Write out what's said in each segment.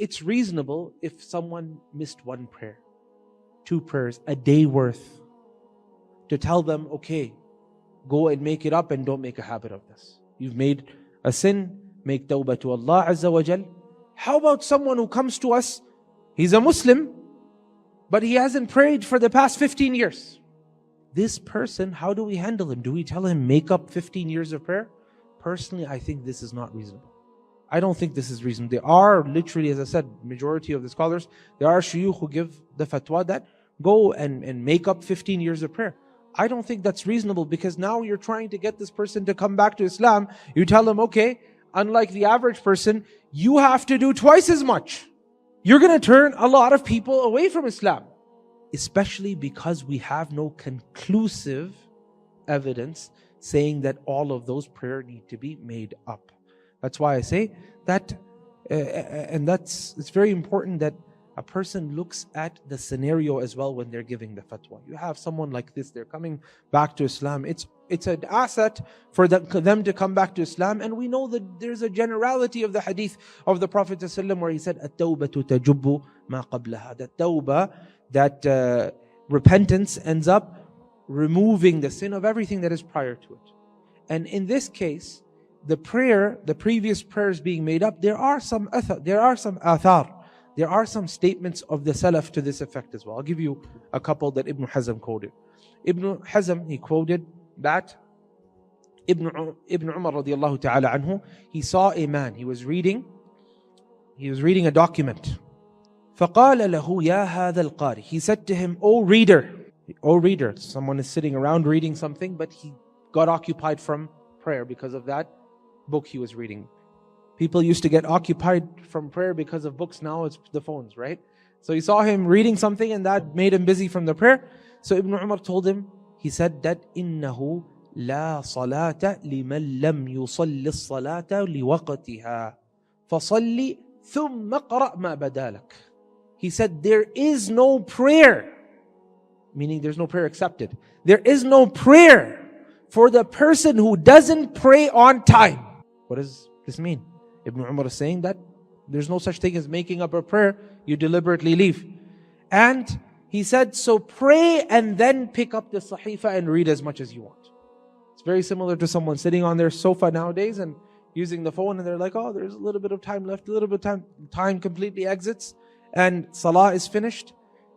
It's reasonable if someone missed one prayer, 2 prayers, a day worth, to tell them, okay, go and make it up and don't make a habit of this. You've made a sin, make tawbah to Allah Azza wa Jal. How about someone who comes to us, he's a Muslim, but he hasn't prayed for the past 15 years. This person, how do we handle him? Do we tell him, make up 15 years of prayer? Personally, I think this is not reasonable. I don't think this is reasonable. There are literally, as I said, majority of the scholars, there are shuyukh who give the fatwa that go and make up 15 years of prayer. I don't think that's reasonable, because now you're trying to get this person to come back to Islam. You tell them, okay, unlike the average person, you have to do twice as much. You're going to turn a lot of people away from Islam. Especially because we have no conclusive evidence saying that all of those prayers need to be made up. That's why I say that, it's very important that a person looks at the scenario as well when they're giving the fatwa. You have someone like this, they're coming back to Islam. It's an asset for them to come back to Islam. And we know that there's a generality of the hadith of the Prophet ﷺ where he said, "At-tawbatu tajubbu ma qablaha." That tawbah, that repentance ends up removing the sin of everything that is prior to it. And in this case, the previous prayers being made up, there are some athar. There are some statements of the Salaf to this effect as well. I'll give you a couple that Ibn Hazm quoted. Ibn Hazm, he quoted that Ibn Umar radiallahu ta'ala anhu, he saw a man, he was reading a document. فَقَالَ لَهُ يَا هَذَا الْقَارِ. He said to him, O reader, someone is sitting around reading something, but he got occupied from prayer because of that book he was reading. People used to get occupied from prayer because of books. Now it's the phones, right? So he saw him reading something and that made him busy from the prayer. So Ibn Umar told him, he said that إِنَّهُ لَا صَلَاةَ لِمَنْ لَمْ يُصَلِّ الصَّلَاةَ لِوَقْتِهَا فَصَلِّ ثُمَّ قَرَأْ مَا بَدَالَكَ. He said there is no prayer, meaning there's no prayer accepted. There is no prayer for the person who doesn't pray on time. What does this mean? Ibn Umar is saying that there's no such thing as making up a prayer you deliberately leave. And he said, so pray and then pick up the sahifa and read as much as you want. It's very similar to someone sitting on their sofa nowadays and using the phone, and they're like, oh, there's a little bit of time left, a little bit of time. Time completely exits and Salah is finished.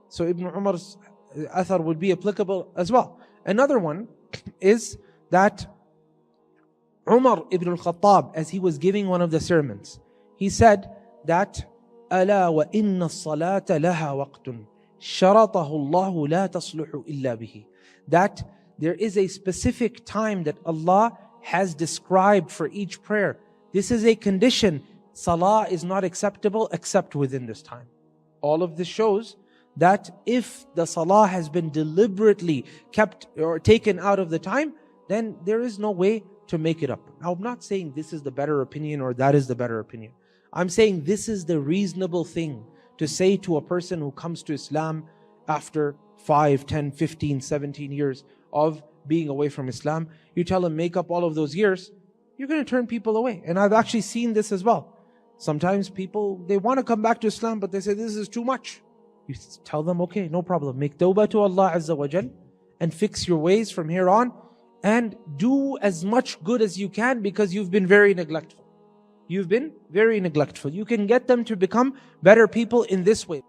So Ibn Umar's athar would be applicable as well. Another one is that Umar ibn al-Khattab, as he was giving one of the sermons, he said that أَلَا وَإِنَّ الصَّلَاةَ لَهَا وَقْتٌ شَرَطَهُ اللَّهُ لَا تَصْلُحُ إِلَّا بِهِ. That there is a specific time that Allah has described for each prayer. This is a condition. Salah is not acceptable except within this time. All of this shows that if the salah has been deliberately kept or taken out of the time, then there is no way to make it up. Now, I'm not saying this is the better opinion or that is the better opinion. I'm saying this is the reasonable thing to say to a person who comes to Islam after 5, 10, 15, 17 years of being away from Islam. You tell them, make up all of those years, you're going to turn people away. And I've actually seen this as well. Sometimes people, they want to come back to Islam, but they say, this is too much. You tell them, okay, no problem. Make tawbah to Allah Azza wa Jal and fix your ways from here on and do as much good as you can, because you've been very neglectful. You've been very neglectful. You can get them to become better people in this way.